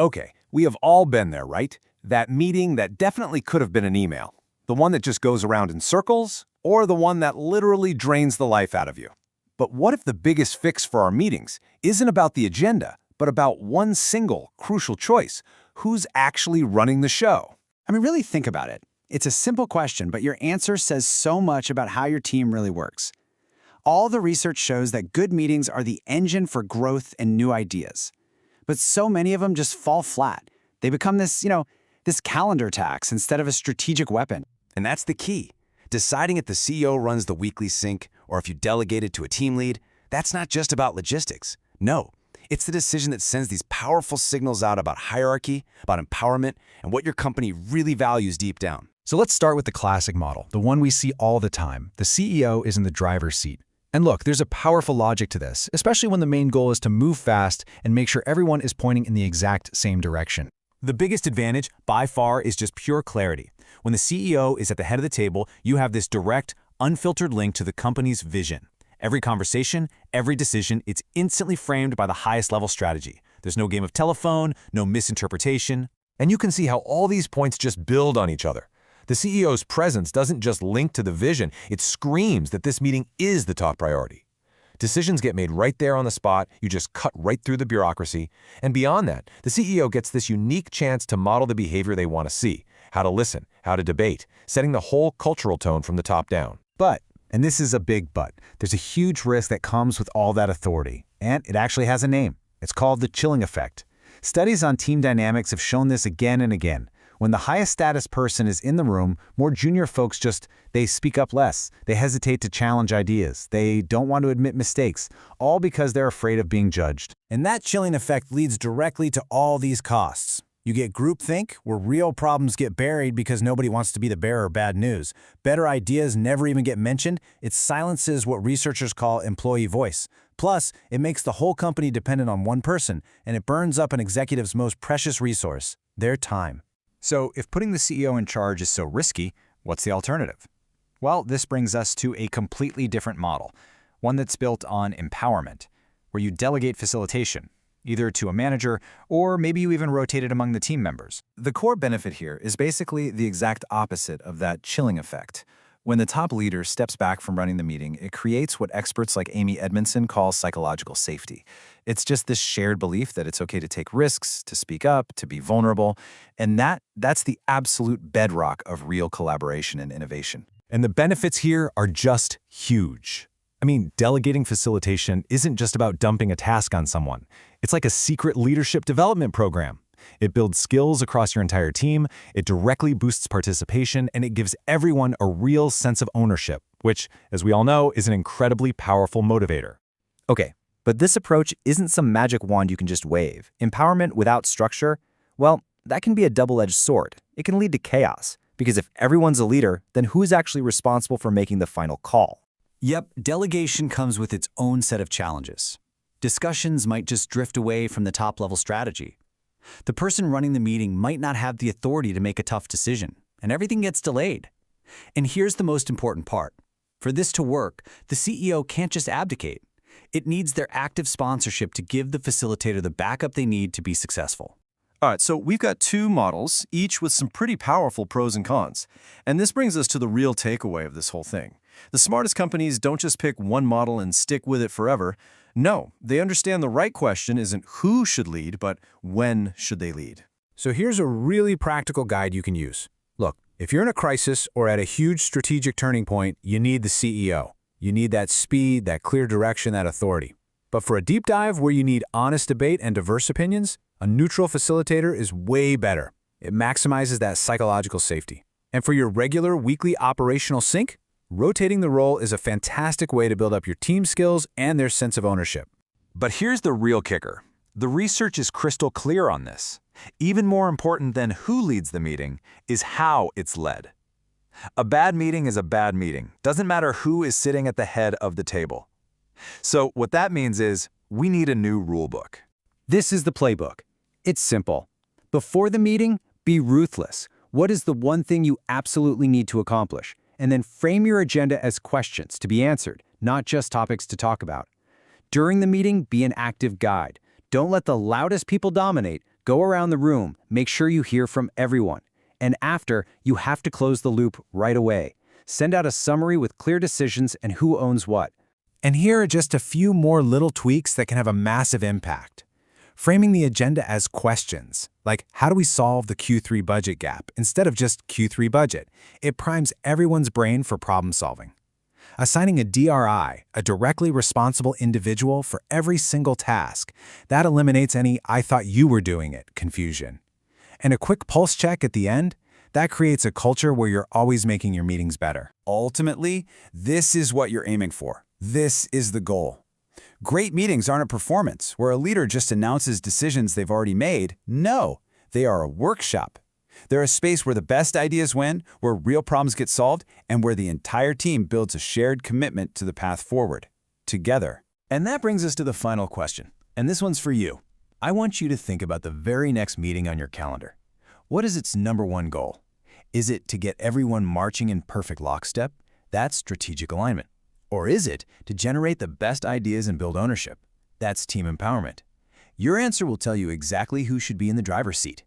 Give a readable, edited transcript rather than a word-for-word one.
Okay, we have all been there, right? That meeting that definitely could have been an email. The one that just goes around in circles, or the one that literally drains the life out of you. But what if the biggest fix for our meetings isn't about the agenda, but about one single, crucial choice? Who's actually running the show? I mean, really think about it. It's a simple question, but your answer says so much about how your team really works. All the research shows that good meetings are the engine for growth and new ideas. But so many of them just fall flat. They become this, this calendar tax instead of a strategic weapon. And that's the key. Deciding if the CEO runs the weekly sync or if you delegate it to a team lead, that's not just about logistics. No, it's the decision that sends these powerful signals out about hierarchy, about empowerment, and what your company really values deep down. So let's start with the classic model, the one we see all the time. The CEO is in the driver's seat. And look, there's a powerful logic to this, especially when the main goal is to move fast and make sure everyone is pointing in the exact same direction. The biggest advantage, by far, is just pure clarity. When the CEO is at the head of the table, you have this direct, unfiltered link to the company's vision. Every conversation, every decision, it's instantly framed by the highest level strategy. There's no game of telephone, no misinterpretation. And you can see how all these points just build on each other. The CEO's presence doesn't just link to the vision, it screams that this meeting is the top priority. Decisions get made right there on the spot, you just cut right through the bureaucracy. And beyond that, the CEO gets this unique chance to model the behavior they want to see, how to listen, how to debate, setting the whole cultural tone from the top down. But, and this is a big but, there's a huge risk that comes with all that authority. And it actually has a name. It's called the chilling effect. Studies on team dynamics have shown this again and again. When the highest status person is in the room, more junior folks they speak up less. They hesitate to challenge ideas. They don't want to admit mistakes, all because they're afraid of being judged. And that chilling effect leads directly to all these costs. You get groupthink, where real problems get buried because nobody wants to be the bearer of bad news. Better ideas never even get mentioned. It silences what researchers call employee voice. Plus, it makes the whole company dependent on one person, and it burns up an executive's most precious resource, their time. So if putting the CEO in charge is so risky, what's the alternative? Well, this brings us to a completely different model, one that's built on empowerment, where you delegate facilitation, either to a manager or maybe you even rotate it among the team members. The core benefit here is basically the exact opposite of that chilling effect. When the top leader steps back from running the meeting, it creates what experts like Amy Edmondson call psychological safety. It's just this shared belief that it's okay to take risks, to speak up, to be vulnerable, and that's the absolute bedrock of real collaboration and innovation. And the benefits here are just huge. I mean, delegating facilitation isn't just about dumping a task on someone. It's like a secret leadership development program. It builds skills across your entire team, it directly boosts participation, and it gives everyone a real sense of ownership, which, as we all know, is an incredibly powerful motivator. Okay, but this approach isn't some magic wand you can just wave. Empowerment without structure, well, that can be a double-edged sword. It can lead to chaos, because if everyone's a leader, then who's actually responsible for making the final call? Yep, delegation comes with its own set of challenges. Discussions might just drift away from the top-level strategy. The person running the meeting might not have the authority to make a tough decision, and everything gets delayed. And here's the most important part. For this to work, the CEO can't just abdicate. It needs their active sponsorship to give the facilitator the backup they need to be successful. All right, so we've got two models, each with some pretty powerful pros and cons. And this brings us to the real takeaway of this whole thing. The smartest companies don't just pick one model and stick with it forever. No, they understand the right question isn't who should lead, but when should they lead. So here's a really practical guide you can use. Look, if you're in a crisis or at a huge strategic turning point, you need the CEO. You need that speed, that clear direction, that authority. But for a deep dive where you need honest debate and diverse opinions, a neutral facilitator is way better. It maximizes that psychological safety. And for your regular weekly operational sync, rotating the role is a fantastic way to build up your team skills and their sense of ownership. But here's the real kicker. The research is crystal clear on this. Even more important than who leads the meeting is how it's led. A bad meeting is a bad meeting. Doesn't matter who is sitting at the head of the table. So what that means is we need a new rule book. This is the playbook. It's simple. Before the meeting, be ruthless. What is the one thing you absolutely need to accomplish? And then frame your agenda as questions to be answered, not just topics to talk about. During the meeting, be an active guide. Don't let the loudest people dominate. Go around the room, make sure you hear from everyone. And after, you have to close the loop right away. Send out a summary with clear decisions and who owns what. And here are just a few more little tweaks that can have a massive impact. Framing the agenda as questions, like how do we solve the Q3 budget gap instead of just Q3 budget? It primes everyone's brain for problem solving. Assigning a DRI, a directly responsible individual for every single task, that eliminates any "I thought you were doing it" confusion. And a quick pulse check at the end, that creates a culture where you're always making your meetings better. Ultimately, this is what you're aiming for. This is the goal. Great meetings aren't a performance where a leader just announces decisions they've already made. No, they are a workshop. They're a space where the best ideas win, where real problems get solved, and where the entire team builds a shared commitment to the path forward, together. And that brings us to the final question. And this one's for you. I want you to think about the very next meeting on your calendar. What is its #1 goal? Is it to get everyone marching in perfect lockstep? That's strategic alignment. Or is it to generate the best ideas and build ownership? That's team empowerment. Your answer will tell you exactly who should be in the driver's seat.